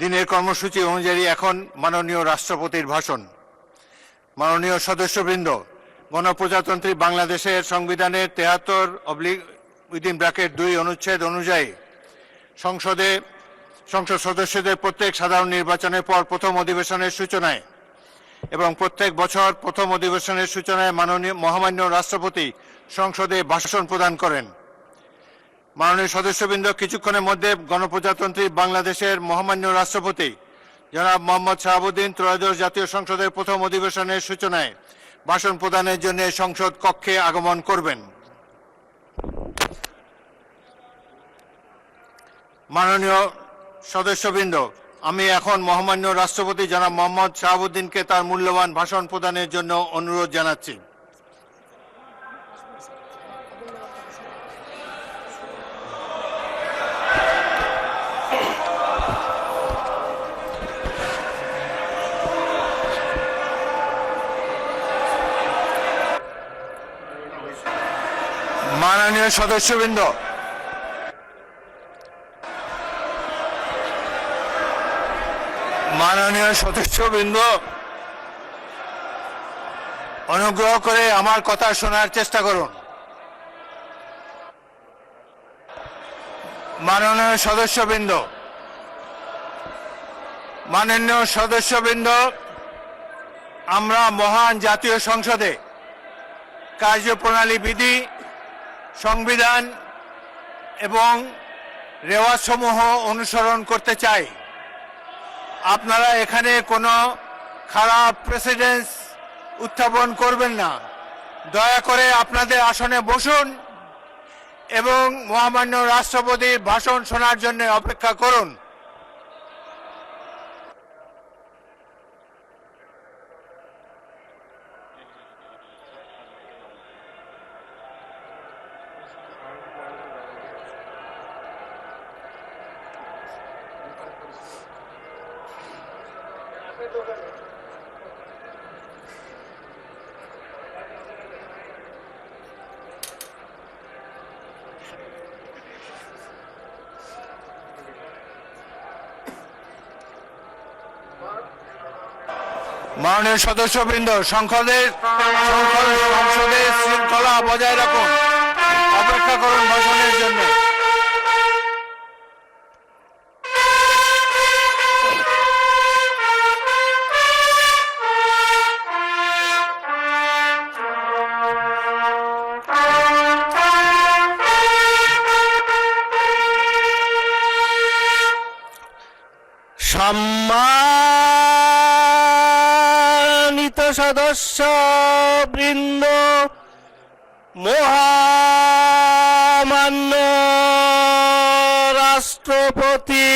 দিনের কর্মসূচি অনুযায়ী এখন মাননীয় রাষ্ট্রপতির ভাষণ। মাননীয় সদস্যবৃন্দ, গণপ্রজাতন্ত্রী বাংলাদেশের সংবিধানের 73/2 অনুচ্ছেদ অনুযায়ী সংসদ সদস্যদের প্রত্যেক সাধারণ নির্বাচনের পর প্রথম অধিবেশনের সূচনায় এবং প্রত্যেক বছর প্রথম অধিবেশনের সূচনায় মহামান্য রাষ্ট্রপতি সংসদে ভাষণ প্রদান করেন। মাননীয় সদস্যবৃন্দ, কিছুক্ষণের মধ্যে গণপ্রজাতন্ত্রী বাংলাদেশের মহামান্য রাষ্ট্রপতি জনাব মোহাম্মদ শাহাবুদ্দিন ত্রয়োদশ জাতীয় সংসদের প্রথম অধিবেশনের সূচনায় ভাষণ প্রদানের জন্য সংসদ কক্ষে আগমন করবেন। মাননীয় সদস্যবৃন্দ, আমি এখন মহামান্য রাষ্ট্রপতি জনাব মোহাম্মদ শাহাবুদ্দিনকে তার মূল্যবান ভাষণ প্রদানের জন্য অনুরোধ জানাচ্ছি। মাননীয় সদস্যবৃন্দ, অনুগ্রহ করে আমার কথা শোনার চেষ্টা করুন। মাননীয় সদস্যবৃন্দ, আমরা মহান জাতীয় সংসদে কার্যপ্রণালী বিধি, সংবিধান এবং রেওয়াজসমূহ অনুসরণ করতে চাই। আপনারা এখানে কোনো খারাপ প্রেসিডেন্স উত্থাপন করবেন না। দয়া করে আপনাদের আসনে বসুন এবং মহামান্য রাষ্ট্রপতির ভাষণ শোনার জন্য অপেক্ষা করুন। মাননীয় সদস্যবৃন্দ, সংসদের শৃঙ্খলা বজায় রাখুন। অপেক্ষা করুন ভাষণের জন্য। সম্মানিত সদস্যবৃন্দ, মহামান্য রাষ্ট্রপতি